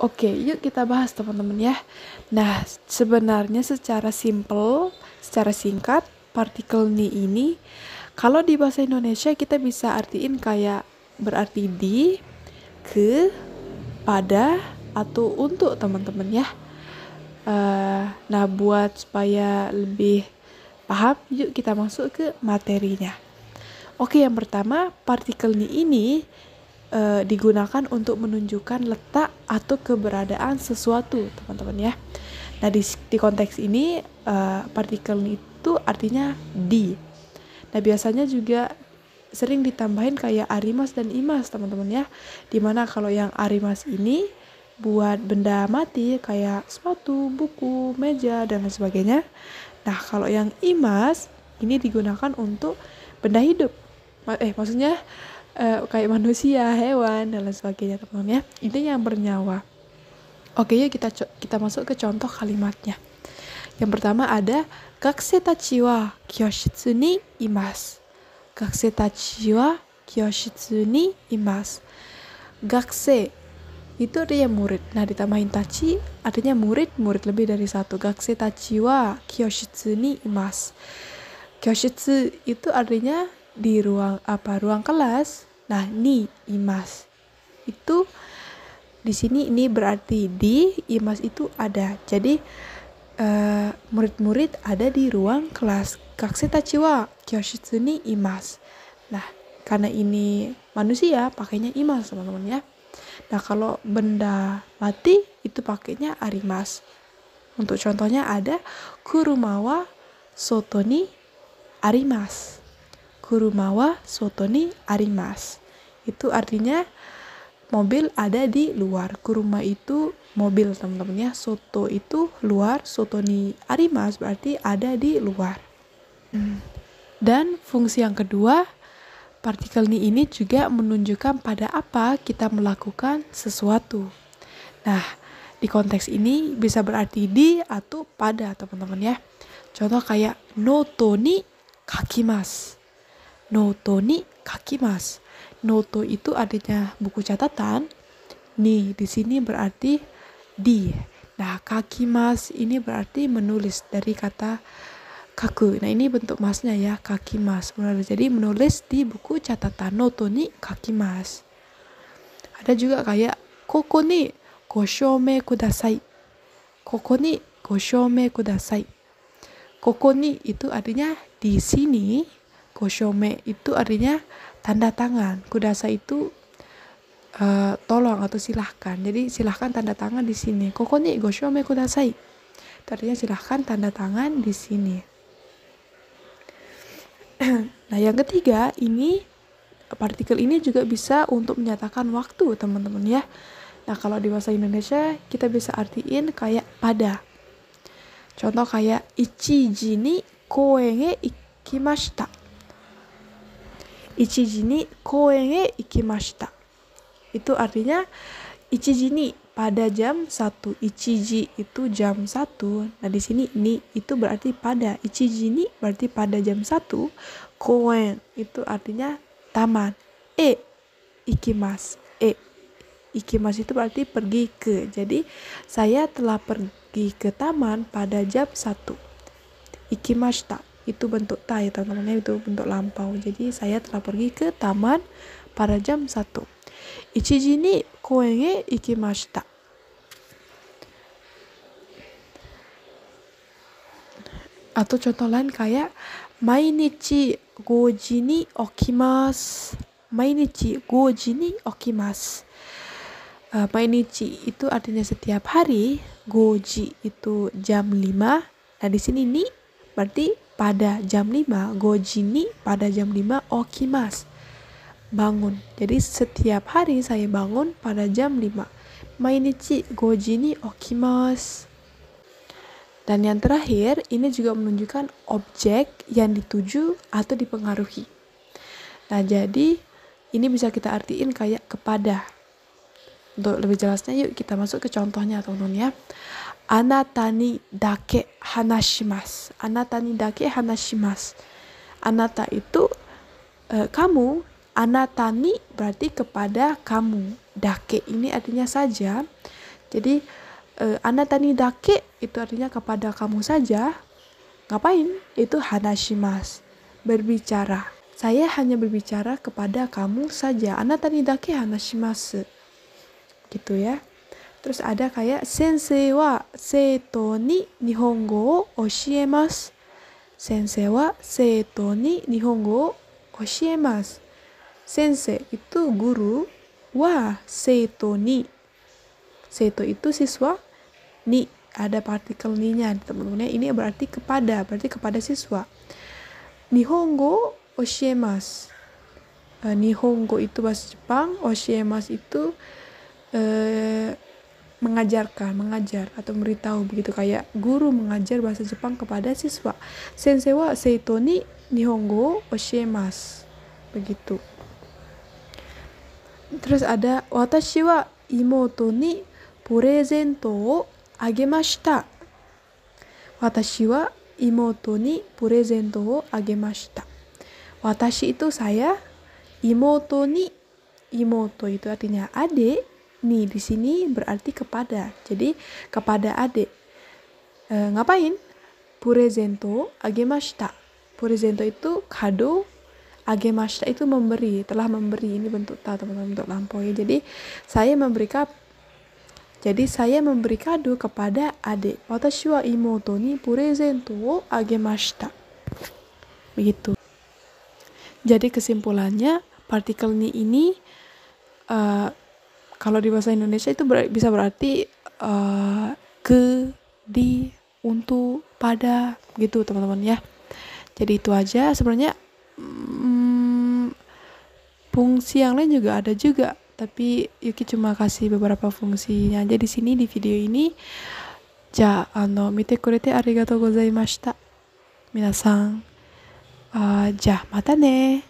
Oke, yuk kita bahas teman-teman ya. Nah, sebenarnya secara simple, secara singkat, partikel ni ini, kalau di bahasa Indonesia kita bisa artiin kayak berarti di, ke, pada, atau untuk teman-teman ya. Nah, buat supaya lebih paham, yuk kita masuk ke materinya. Oke, yang pertama, partikel ni ini digunakan untuk menunjukkan letak atau keberadaan sesuatu, teman-teman ya. Nah, di konteks ini partikel itu artinya di. Nah, biasanya juga sering ditambahin kayak arimas dan imas, teman-teman ya. Dimana kalau yang arimas ini buat benda mati kayak sepatu, buku, meja, dan lain sebagainya. Nah, kalau yang imas ini digunakan untuk benda hidup. Maksudnya kayak manusia, hewan, dan lain sebagainya, teman-teman ya. Itu yang bernyawa. Oke, yuk kita masuk ke contoh kalimatnya. Yang pertama ada gakusei tachi wa kyoshitsu ni imasu. Gakusei tachi wa kyoshitsu ni imasu. Gakusei itu artinya murid. Nah, ditambahin tachi artinya murid lebih dari satu. Gakusei tachi wa kyoshitsu ni imasu. Kyoshitsu itu artinya di ruang kelas. Nah, ni imas itu di sini ini berarti di, imas itu ada. Jadi murid-murid ada di ruang kelas. Gakusei tachi wa kyoshitsu ni imasu. Nah, karena ini manusia pakainya imas, teman-teman ya. Nah, kalau benda mati itu pakainya arimas. Untuk contohnya ada kuruma wa soto ni arimasu. Kuruma wa soto ni arimasu. Itu artinya mobil ada di luar. Kuruma itu mobil, teman-teman ya. Soto itu luar, soto ni arimasu berarti ada di luar. Dan fungsi yang kedua, partikel ni ini juga menunjukkan pada apa kita melakukan sesuatu. Nah, di konteks ini bisa berarti di atau pada, teman-teman ya. Contoh kayak noto ni kakimasu. Noto ni kakimasu. Noto itu artinya buku catatan. Ni di sini berarti di. Nah, kakimasu ini berarti menulis dari kata kaku. Nah, ini bentuk masnya ya, kakimasu. Jadi menulis di buku catatan. Noto ni kakimasu. Ada juga kayak koko ni goshome kudasai. Koko ni goshome kudasai. Koko ni itu artinya di sini. Goshome itu artinya tanda tangan. Kudasai itu tolong atau silahkan. Jadi silahkan tanda tangan di sini. Koko ni goshome kudasai. Itu artinya silahkan tanda tangan di sini. Nah, yang ketiga, ini partikel ini juga bisa untuk menyatakan waktu, teman-teman ya. Nah, kalau di bahasa Indonesia kita bisa artiin kayak pada. Contoh kayak ichiji ni koen e ikimashita. Ichiji ni koen e ikimashita. Itu artinya ichiji ni pada jam 1. Ichiji itu jam 1. Nah, di sini ni itu berarti pada. Ichiji ni berarti pada jam 1. Koen itu artinya taman. Ikimasu. Ikimasu itu berarti pergi ke. Jadi saya telah pergi ke taman pada jam 1. Ikimashita itu bentuk ta ya, teman-teman, itu bentuk lampau. Jadi saya telah pergi ke taman pada jam 1. Ichiji ni koen e ikimashita. Atau contoh lain kayak mainichi 5時に起きます。Mainichi 5時に起きます。Mainichi itu artinya setiap hari, goji itu jam 5. Nah, di sini ni berarti pada jam 5. Goji ni pada jam 5 okimas. Bangun. Jadi setiap hari saya bangun pada jam 5. Mainichi goji ni okimas. Dan yang terakhir, ini juga menunjukkan objek yang dituju atau dipengaruhi. Nah, jadi ini bisa kita artiin kayak kepada. Untuk lebih jelasnya, yuk kita masuk ke contohnya, teman-teman ya. Anata ni dake hanashimasu. Anata ni dake hanashimasu. Anata itu kamu. Anata ni berarti kepada kamu. Dake ini artinya saja. Jadi anata ni dake itu artinya kepada kamu saja. Ngapain? Itu hanashimasu, berbicara. Saya hanya berbicara kepada kamu saja. Anata ni dake hanashimasu. Gitu ya. Terus ada kayak sensei wa seito ni nihongo o oshiemasu. Sensei wa seito ni nihongo o oshiemasu. Sensei itu guru, wa seito ni. Seito itu siswa, ni ada partikel ni-nya teman-teman. Ini berarti kepada siswa. Nihongo oshiemasu. Nihongo itu bahasa Jepang, oshiemasu itu mengajar atau memberitahu, begitu kayak guru mengajar bahasa Jepang kepada siswa. Sensei wa seito ni nihongo oshiemasu. Begitu. Terus ada watashi wa imoto ni purezento o agemashita. Watashi wa imoto ni purezento o agemashita. Watashi itu saya, imoto ni, imoto itu artinya adik, ni di sini berarti kepada. Jadi kepada adik. Ngapain? Purezento agemashita. Purezento itu kado, agemashita itu memberi, telah memberi. Ini bentuk ta, teman-teman, bentuk lampau ya. Jadi saya memberi kado kepada adik. Watashi wa imoto ni purezento o agemashita. Begitu. Jadi kesimpulannya, partikel ni ini kalau di bahasa Indonesia itu bisa berarti ke, di, untuk, pada, gitu teman-teman ya. Jadi itu aja sebenarnya. Fungsi yang lain juga ada juga, tapi Yuki cuma kasih beberapa fungsinya aja di sini di video ini. Ja, mite kurete arigatou gozaimashita. Minasan. Ja, mata ne.